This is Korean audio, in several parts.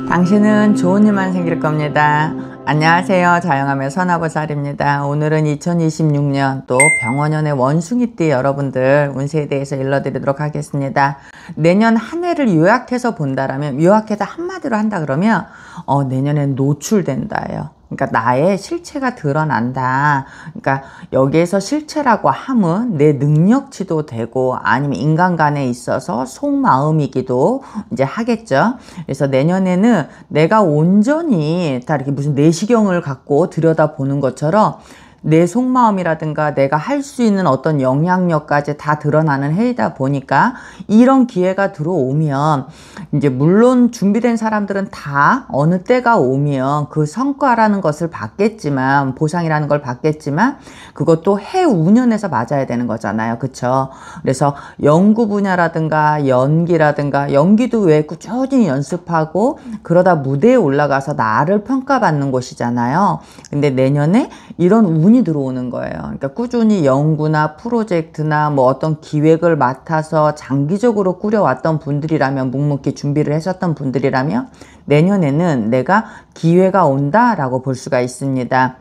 당신은 좋은 일만 생길 겁니다. 안녕하세요. 자영함의 선화보살입니다. 오늘은 2026년 또 병원연의 원숭이띠 여러분들 운세에 대해서 일러드리도록 하겠습니다. 내년 한 해를 요약해서 본다라면, 요약해서 한마디로 한다 그러면 내년엔 노출된다예요. 그러니까 나의 실체가 드러난다. 그러니까 여기에서 실체라고 함은 내 능력치도 되고 아니면 인간 간에 있어서 속마음이기도 이제 하겠죠. 그래서 내년에는 내가 온전히 다 이렇게 무슨 내시경을 갖고 들여다보는 것처럼 내 속마음이라든가 내가 할 수 있는 어떤 영향력까지 다 드러나는 해이다 보니까 이런 기회가 들어오면 이제 물론 준비된 사람들은 다 어느 때가 오면 그 성과라는 것을 받겠지만, 보상이라는 걸 받겠지만 그것도 해 운연에서 맞아야 되는 거잖아요. 그쵸? 그래서 연구 분야라든가 연기라든가, 연기도 왜 꾸준히 연습하고 그러다 무대에 올라가서 나를 평가받는 곳이잖아요. 근데 내년에 이런 운이 들어오는 거예요. 그러니까 꾸준히 연구나 프로젝트나 뭐 어떤 기획을 맡아서 장기적으로 꾸려왔던 분들이라면, 묵묵히 준비를 하셨던 분들이라면 내년에는 내가 기회가 온다라고 볼 수가 있습니다.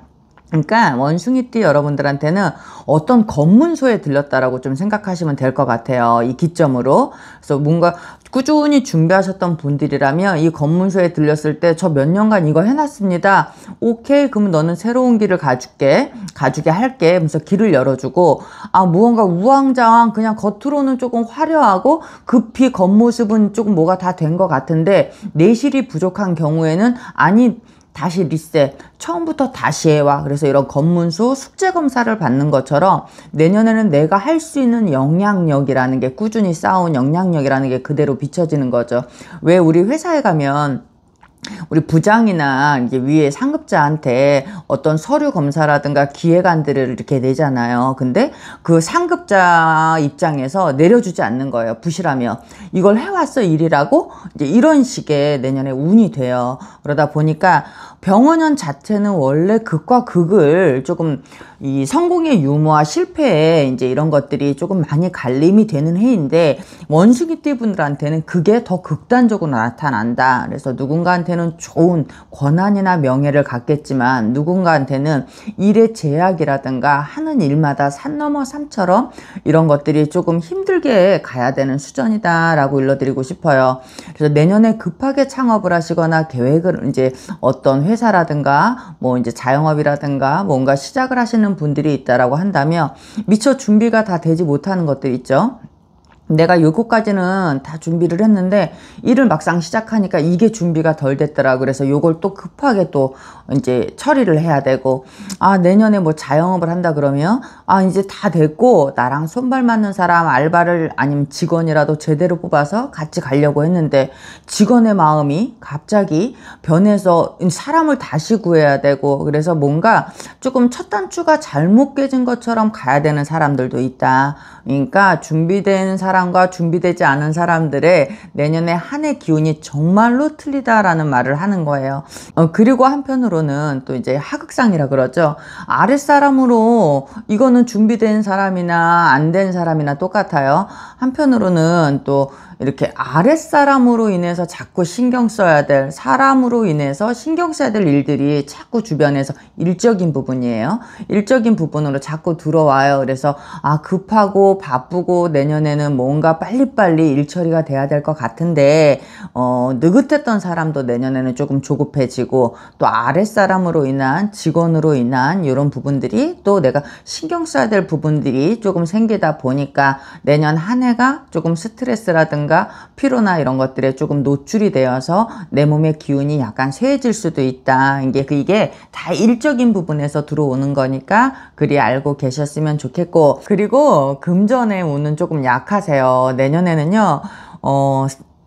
그러니까 원숭이띠 여러분들한테는 어떤 검문소에 들렸다라고 좀 생각하시면 될 것 같아요. 이 기점으로. 그래서 뭔가 꾸준히 준비하셨던 분들이라면 이 검문소에 들렸을 때 저 몇 년간 이거 해놨습니다. 오케이, 그러면 너는 새로운 길을 가주게 할게. 그래서 길을 열어주고, 무언가 우왕좌왕 그냥 겉으로는 조금 화려하고 급히 겉모습은 조금 뭐가 다 된 것 같은데 내실이 부족한 경우에는 다시 리셋, 처음부터 다시 해와. 그래서 이런 검문소 숙제 검사를 받는 것처럼 내년에는 내가 할 수 있는 영향력이라는 게, 꾸준히 쌓아온 영향력이라는 게 그대로 비춰지는 거죠. 왜 우리 회사에 가면 우리 부장이나 이제 위에 상급자한테 어떤 서류 검사라든가 기획안들을 이렇게 내잖아요. 근데 그 상급자 입장에서 내려주지 않는 거예요. 부실하면. 이걸 해왔어 일이라고? 이제 이런 식의 내년에 운이 돼요. 그러다 보니까 병원연 자체는 원래 극과 극을 조금, 이 성공의 유무와 실패에 이제 이런 것들이 조금 많이 갈림이 되는 해인데, 원숭이띠 분들한테는 그게 더 극단적으로 나타난다. 그래서 누군가한테는 좋은 권한이나 명예를 갖겠지만 누군가한테는 일의 제약이라든가 하는 일마다 산 넘어 산처럼 이런 것들이 조금 힘들게 가야 되는 수준이다 라고 일러드리고 싶어요. 그래서 내년에 급하게 창업을 하시거나 계획을, 이제 어떤 회사라든가 뭐 이제 자영업이라든가 뭔가 시작을 하시는 분들이 있다라고 한다면 미처 준비가 다 되지 못하는 것들 있죠. 내가 요거까지는 다 준비를 했는데 일을 막상 시작하니까 이게 준비가 덜 됐더라. 그래서 요걸 또 급하게 또 이제 처리를 해야 되고, 내년에 뭐 자영업을 한다 그러면 이제 다 됐고 나랑 손발 맞는 사람, 알바를 아니면 직원이라도 제대로 뽑아서 같이 가려고 했는데 직원의 마음이 갑자기 변해서 사람을 다시 구해야 되고, 그래서 뭔가 조금 첫 단추가 잘못 깨진 것처럼 가야 되는 사람들도 있다. 그러니까 준비된 사람과 준비되지 않은 사람들의 내년에 한 해 기운이 정말로 틀리다라는 말을 하는 거예요. 그리고 한편으로는 또 이제 하극상이라 그러죠. 아랫사람으로, 이거는 준비된 사람이나 안 된 사람이나 똑같아요. 한편으로는 또 이렇게 아랫사람으로 인해서 자꾸 신경 써야 될, 사람으로 인해서 신경 써야 될 일들이 자꾸 주변에서 일적인 부분이에요. 일적인 부분으로 자꾸 들어와요. 그래서 급하고 바쁘고 내년에는 뭔가 빨리빨리 일 처리가 돼야 될 것 같은데 느긋했던 사람도 내년에는 조금 조급해지고, 또 아랫사람으로 인한, 직원으로 인한 이런 부분들이 또 내가 신경 써야 될 부분들이 조금 생기다 보니까 내년 한 해가 조금 스트레스라든가 피로나 이런 것들에 조금 노출이 되어서 내 몸의 기운이 약간 쇠해질 수도 있다. 이게 다 일적인 부분에서 들어오는 거니까 그리 알고 계셨으면 좋겠고, 그리고 금전의 운은 조금 약하세요. 내년에는요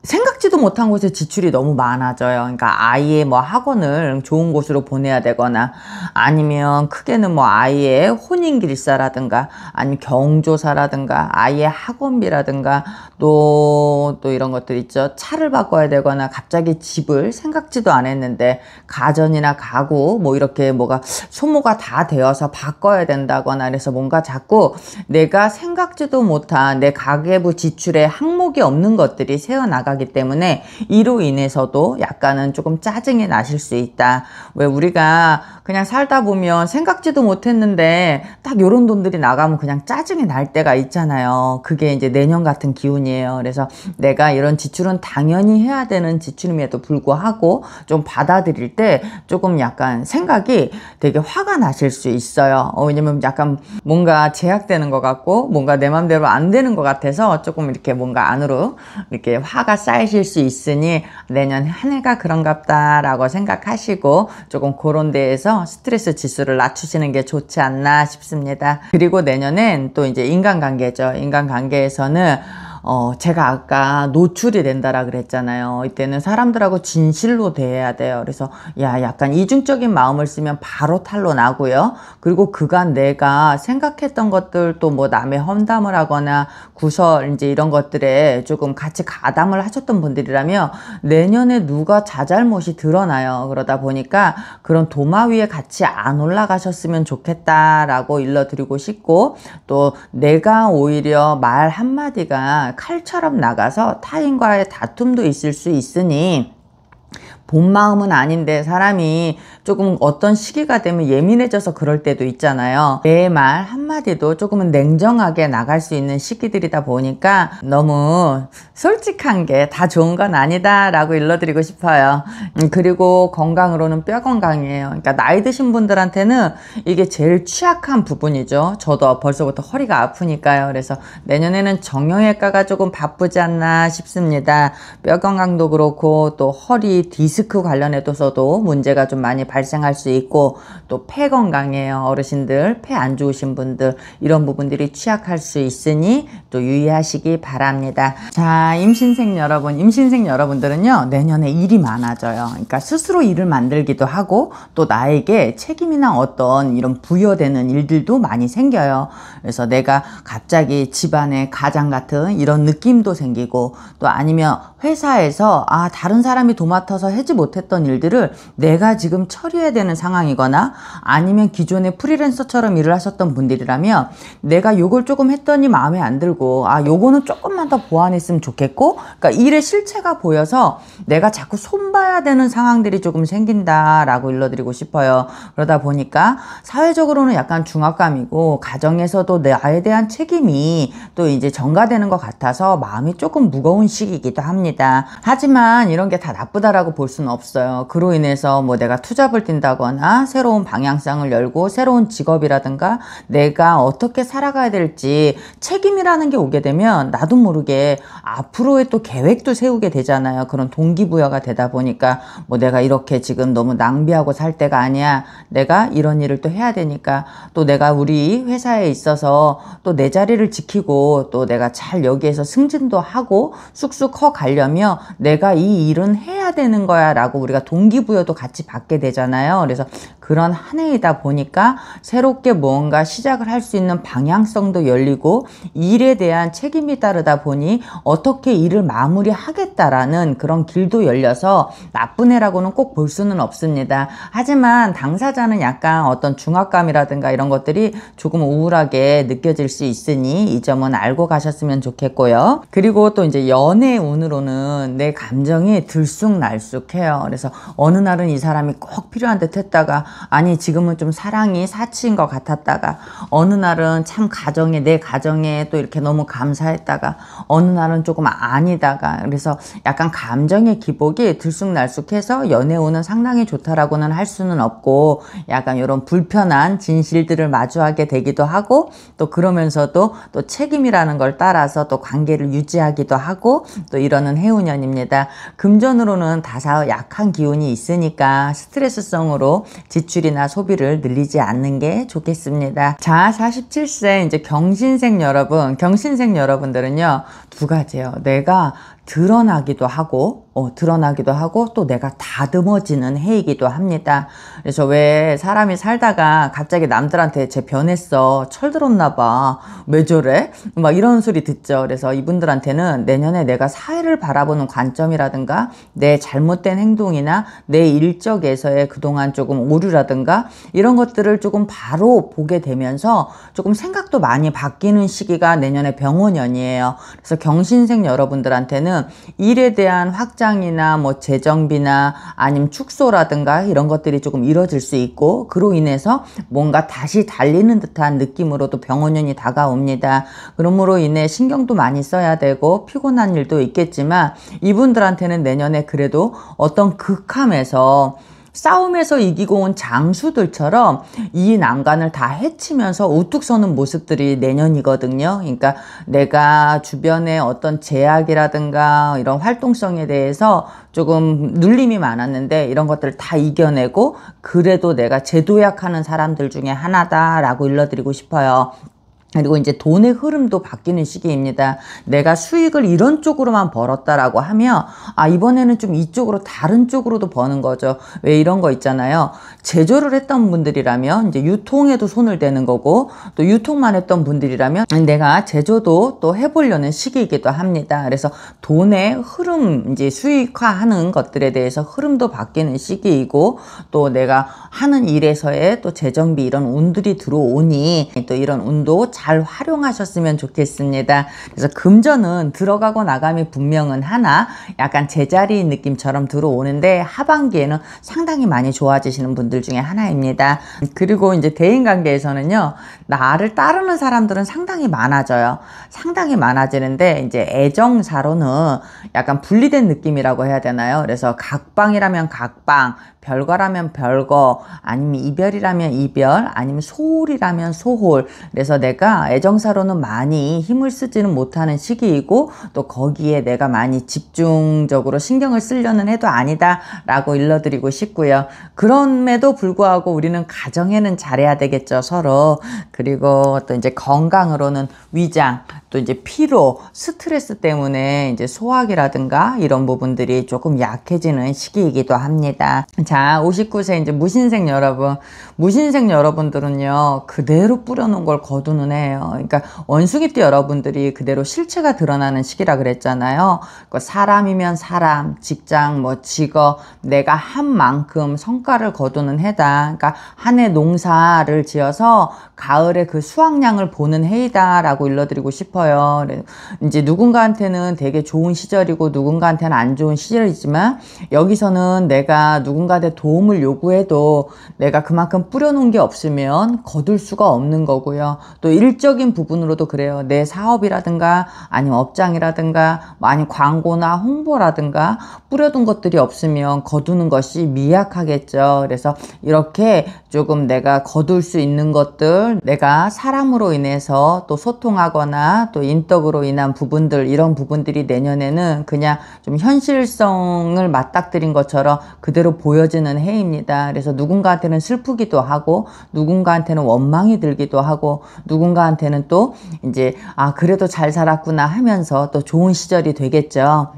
생각지도 못한 곳에 지출이 너무 많아져요. 그러니까 아이의 뭐 학원을 좋은 곳으로 보내야 되거나, 아니면 크게는 뭐 아이의 혼인길사라든가 아니면 경조사라든가 아이의 학원비라든가 또 이런 것들 있죠. 차를 바꿔야 되거나 갑자기 집을 생각지도 안 했는데 가전이나 가구 뭐 이렇게 뭐가 소모가 다 되어서 바꿔야 된다거나, 그래서 뭔가 자꾸 내가 생각지도 못한 내 가계부 지출에 항목이 없는 것들이 새어나가 나가기 때문에 이로 인해서도 약간은 조금 짜증이 나실 수 있다. 왜 우리가 그냥 살다 보면 생각지도 못했는데 딱 요런 돈들이 나가면 그냥 짜증이 날 때가 있잖아요. 그게 이제 내년 같은 기운이에요. 그래서 내가 이런 지출은 당연히 해야 되는 지출임에도 불구하고 좀 받아들일 때 조금 약간 생각이 되게 화가 나실 수 있어요. 왜냐면 약간 뭔가 제약되는 것 같고 뭔가 내 맘대로 안 되는 것 같아서 조금 이렇게 뭔가 안으로 이렇게 화가 쌓이실 수 있으니 내년 한 해가 그런갑다 라고 생각하시고 조금 그런 데에서 스트레스 지수를 낮추시는 게 좋지 않나 싶습니다. 그리고 내년엔 또 이제 인간관계죠. 인간관계에서는 제가 아까 노출이 된다라 그랬잖아요. 이때는 사람들하고 진실로 대해야 돼요. 그래서 약간 이중적인 마음을 쓰면 바로 탄로 나고요. 그리고 그간 내가 생각했던 것들 또 뭐 남의 험담을 하거나 구설 이제 이런 것들에 조금 같이 가담을 하셨던 분들이라면 내년에 누가 자잘못이 드러나요. 그러다 보니까 그런 도마 위에 같이 안 올라가셨으면 좋겠다라고 일러드리고 싶고, 또 내가 오히려 말 한마디가 칼처럼 나가서 타인과의 다툼도 있을 수 있으니 본 마음은 아닌데 사람이 조금 어떤 시기가 되면 예민해져서 그럴 때도 있잖아요. 내 말 한마디도 조금은 냉정하게 나갈 수 있는 시기들이다 보니까 너무 솔직한 게 다 좋은 건 아니다 라고 일러드리고 싶어요. 그리고 건강으로는 뼈 건강이에요. 그러니까 나이 드신 분들한테는 이게 제일 취약한 부분이죠. 저도 벌써부터 허리가 아프니까요. 그래서 내년에는 정형외과가 조금 바쁘지 않나 싶습니다. 뼈 건강도 그렇고 또 허리 디스크 관련해서도 문제가 좀 많이 발생할 수 있고, 또 폐 건강이에요. 어르신들 폐 안 좋으신 분들 이런 부분들이 취약할 수 있으니 또 유의하시기 바랍니다. 자, 임신생 여러분들은요 내년에 일이 많아져요. 그러니까 스스로 일을 만들기도 하고 또 나에게 책임이나 어떤 이런 부여되는 일들도 많이 생겨요. 그래서 내가 갑자기 집안의 가장 같은 이런 느낌도 생기고, 또 아니면 회사에서 다른 사람이 도맡아서 하지 못했던 일들을 내가 지금 처리해야 되는 상황이거나, 아니면 기존에 프리랜서처럼 일을 하셨던 분들이라면 내가 요걸 조금 했더니 마음에 안 들고 요거는 조금만 더 보완했으면 좋겠고, 그러니까 일의 실체가 보여서 내가 자꾸 손봐야 되는 상황들이 조금 생긴다라고 일러드리고 싶어요. 그러다 보니까 사회적으로는 약간 중압감이고 가정에서도 나에 대한 책임이 또 이제 전가되는 것 같아서 마음이 조금 무거운 시기이기도 합니다. 하지만 이런 게 다 나쁘다라고 볼 수는 없어요. 그로 인해서 뭐 내가 투잡을 뛴다거나 새로운 방향성을 열고 새로운 직업이라든가 내가 어떻게 살아가야 될지 책임이라는 게 오게 되면 나도 모르게 앞으로의 또 계획도 세우게 되잖아요. 그런 동기부여가 되다 보니까 뭐 내가 이렇게 지금 너무 낭비하고 살 때가 아니야. 내가 이런 일을 또 해야 되니까, 또 내가 우리 회사에 있어서 또 내 자리를 지키고 또 내가 잘 여기에서 승진도 하고 쑥쑥 커 가려면 내가 이 일은 해야 되는 거야 라고 우리가 동기부여도 같이 받게 되잖아요. 그래서 그런 한 해이다 보니까 새롭게 무언가 시작을 할 수 있는 방향성도 열리고 일에 대한 책임이 따르다 보니 어떻게 일을 마무리하겠다라는 그런 길도 열려서 나쁜 해라고는 꼭 볼 수는 없습니다. 하지만 당사자는 약간 어떤 중압감이라든가 이런 것들이 조금 우울하게 느껴질 수 있으니 이 점은 알고 가셨으면 좋겠고요. 그리고 또 이제 연애 운으로는 내 감정이 들쑥날쑥해요. 그래서 어느 날은 이 사람이 꼭 필요한 듯 했다가, 아니 지금은 좀 사랑이 사치인 것 같았다가, 어느 날은 참 내 가정에 또 이렇게 너무 감사했다가, 어느 날은 조금 아니다가, 그래서 약간 감정의 기복이 들쑥날쑥해서 연애운은 상당히 좋다라고는 할 수는 없고, 약간 이런 불편한 진실들을 마주하게 되기도 하고, 또 그러면서도 또 책임이라는 걸 따라서 또 관계를 유지하기도 하고 또 이러는 해운년입니다. 금전으로는 다소 약한 기운이 있으니까 스트레스성으로 지출이나 소비를 늘리지 않는 게 좋겠습니다. 자, 47세 이제 경신생 여러분들은요 두 가지예요. 내가 드러나기도 하고 또 내가 다듬어지는 해이기도 합니다. 그래서 왜 사람이 살다가 갑자기 남들한테 쟤 변했어, 철들었나 봐, 왜 저래? 막 이런 소리 듣죠. 그래서 이분들한테는 내년에 내가 사회를 바라보는 관점이라든가 내 잘못된 행동이나 내 일적에서의 그동안 조금 오류라든가 이런 것들을 조금 바로 보게 되면서 조금 생각도 많이 바뀌는 시기가 내년에 병원년이에요. 그래서 경신생 여러분들한테는 이번에는 일에 대한 확장이나 뭐 재정비나 아니면 축소라든가 이런 것들이 조금 이뤄질 수 있고, 그로 인해서 뭔가 다시 달리는 듯한 느낌으로도 병원년이 다가옵니다. 그러므로 인해 신경도 많이 써야 되고 피곤한 일도 있겠지만, 이분들한테는 내년에 그래도 어떤 극함에서 싸움에서 이기고 온 장수들처럼 이 난관을 다 헤치면서 우뚝 서는 모습들이 내년이거든요. 그러니까 내가 주변에 어떤 제약이라든가 이런 활동성에 대해서 조금 눌림이 많았는데 이런 것들을 다 이겨내고 그래도 내가 재도약하는 사람들 중에 하나다라고 일러드리고 싶어요. 그리고 이제 돈의 흐름도 바뀌는 시기입니다. 내가 수익을 이런 쪽으로만 벌었다라고 하면 이번에는 좀 이쪽으로 다른 쪽으로도 버는 거죠. 왜 이런 거 있잖아요. 제조를 했던 분들이라면 이제 유통에도 손을 대는 거고, 또 유통만 했던 분들이라면 내가 제조도 또 해보려는 시기이기도 합니다. 그래서 돈의 흐름, 이제 수익화하는 것들에 대해서 흐름도 바뀌는 시기이고, 또 내가 하는 일에서의 또 재정비 이런 운들이 들어오니 또 이런 운도 잘 활용하셨으면 좋겠습니다. 그래서 금전은 들어가고 나감이 분명은 하나 약간 제자리 느낌처럼 들어오는데 하반기에는 상당히 많이 좋아지시는 분들 중에 하나입니다. 그리고 이제 대인관계에서는요, 나를 따르는 사람들은 상당히 많아져요. 상당히 많아지는데 이제 애정사로는 약간 분리된 느낌이라고 해야 되나요? 그래서 각방이라면 각방, 별거라면 별거, 아니면 이별이라면 이별, 아니면 소홀이라면 소홀. 그래서 내가 애정사로는 많이 힘을 쓰지는 못하는 시기이고, 또 거기에 내가 많이 집중적으로 신경을 쓰려는 해도 아니다 라고 일러드리고 싶고요. 그럼에도 불구하고 우리는 가정에는 잘해야 되겠죠, 서로. 그리고 또 이제 건강으로는 위장, 또 이제 피로, 스트레스 때문에 이제 소화기라든가 이런 부분들이 조금 약해지는 시기이기도 합니다. 자, 59세 이제 무신생 여러분. 무신생 여러분들은요, 그대로 뿌려놓은 걸 거두는 해요. 그러니까 원숭이띠 여러분들이 그대로 실체가 드러나는 시기라 그랬잖아요. 사람이면 사람, 직장, 뭐 직업, 내가 한 만큼 성과를 거두는 해다. 그러니까 한 해 농사를 지어서 가을에 그 수확량을 보는 해이다라고 일러드리고 싶어요. 이제 누군가한테는 되게 좋은 시절이고 누군가한테는 안 좋은 시절이지만, 여기서는 내가 누군가한테 도움을 요구해도 내가 그만큼 뿌려놓은 게 없으면 거둘 수가 없는 거고요. 또 일적인 부분으로도 그래요. 내 사업이라든가 아니면 업장이라든가 아니면 광고나 홍보라든가 뿌려둔 것들이 없으면 거두는 것이 미약하겠죠. 그래서 이렇게 조금 내가 거둘 수 있는 것들, 내가 사람으로 인해서 또 소통하거나 또 인덕으로 인한 부분들, 이런 부분들이 내년에는 그냥 좀 현실성을 맞닥뜨린 것처럼 그대로 보여지는 해입니다. 그래서 누군가한테는 슬프기도 하고, 누군가한테는 원망이 들기도 하고, 누군가한테는 또 이제 그래도 잘 살았구나 하면서 또 좋은 시절이 되겠죠.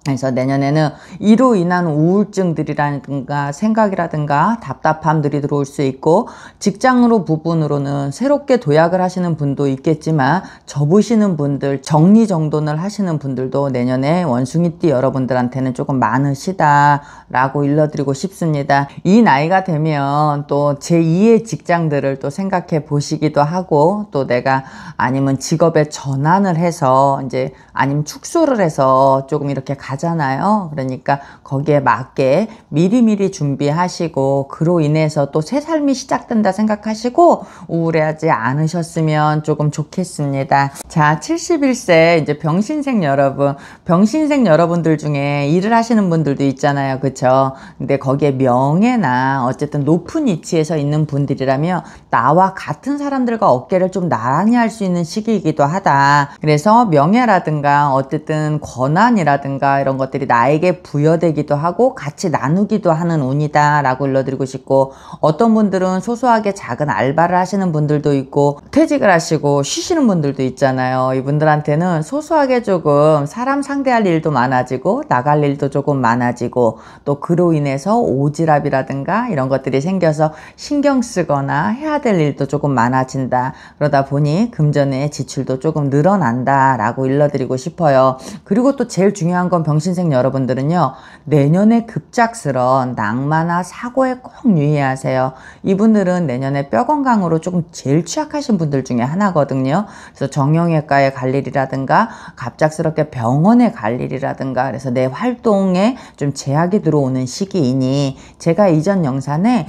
그래서 내년에는 이로 인한 우울증들이라든가 생각이라든가 답답함들이 들어올 수 있고, 직장으로 부분으로는 새롭게 도약을 하시는 분도 있겠지만 접으시는 분들, 정리정돈을 하시는 분들도 내년에 원숭이띠 여러분들한테는 조금 많으시다라고 일러드리고 싶습니다. 이 나이가 되면 또 제2의 직장들을 또 생각해 보시기도 하고, 또 내가 아니면 직업에 전환을 해서 이제 아니면 축소를 해서 조금 이렇게 가잖아요. 그러니까 거기에 맞게 미리미리 준비하시고, 그로 인해서 또 새 삶이 시작된다 생각하시고 우울해하지 않으셨으면 조금 좋겠습니다. 자, 71세 이제 병신생 여러분. 병신생 여러분들 중에 일을 하시는 분들도 있잖아요. 그쵸? 근데 거기에 명예나 어쨌든 높은 위치에서 있는 분들이라면 나와 같은 사람들과 어깨를 좀 나란히 할 수 있는 시기이기도 하다. 그래서 명예라든가 어쨌든 권한이라든가 이런 것들이 나에게 부여되기도 하고 같이 나누기도 하는 운이다 라고 일러드리고 싶고, 어떤 분들은 소소하게 작은 알바를 하시는 분들도 있고 퇴직을 하시고 쉬시는 분들도 있잖아요. 이분들한테는 소소하게 조금 사람 상대할 일도 많아지고 나갈 일도 조금 많아지고, 또 그로 인해서 오지랖이라든가 이런 것들이 생겨서 신경 쓰거나 해야 될 일도 조금 많아진다. 그러다 보니 금전의 지출도 조금 늘어난다 라고 일러드리고 싶어요. 그리고 또 제일 중요한 건 병신생 여러분들은요, 내년에 급작스러운 낙마나 사고에 꼭 유의하세요. 이분들은 내년에 뼈 건강으로 조금 제일 취약하신 분들 중에 하나거든요. 그래서 정형외과 정형외과에 갈 일이라든가 갑작스럽게 병원에 갈 일이라든가 그래서 내 활동에 좀 제약이 들어오는 시기이니 제가 이전 영상에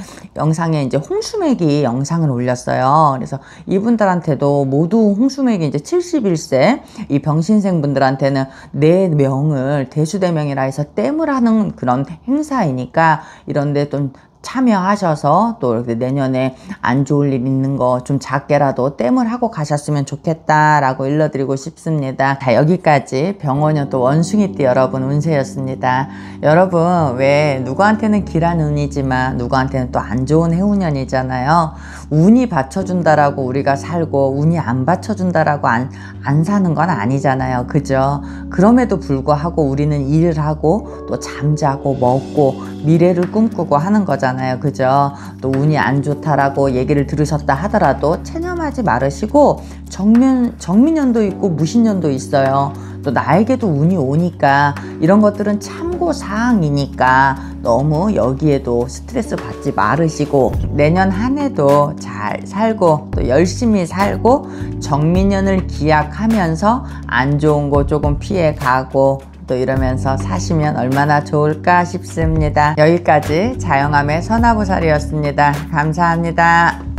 이제 홍수맥이 영상을 올렸어요. 그래서 이분들한테도 모두 홍수맥이 이제 71세 이 병신생 분들한테는 내 명을 대수대명이라 해서 땜을 하는 그런 행사이니까 이런데 좀 참여하셔서 또 이렇게 내년에 안 좋을 일 있는 거 좀 작게라도 땜을 하고 가셨으면 좋겠다라고 일러드리고 싶습니다. 자, 여기까지 병원년 또 원숭이띠 여러분 운세였습니다. 여러분 왜 누구한테는 길한 운이지만 누구한테는 또 안 좋은 해운년이잖아요. 운이 받쳐준다라고 우리가 살고 운이 안 받쳐준다라고 안 사는 건 아니잖아요. 그죠? 그럼에도 불구하고 우리는 일을 하고 또 잠자고 먹고 미래를 꿈꾸고 하는 거잖아요. 그죠? 또 운이 안 좋다라고 얘기를 들으셨다 하더라도 체념하지 말으시고 정민년도 있고 무신년도 있어요. 또 나에게도 운이 오니까 이런 것들은 참고사항이니까 너무 여기에도 스트레스 받지 말으시고 내년 한 해도 잘 살고 또 열심히 살고 정민년을 기약하면서 안 좋은 거 조금 피해가고 또 이러면서 사시면 얼마나 좋을까 싶습니다. 여기까지 자영함의 선화보살이었습니다. 감사합니다.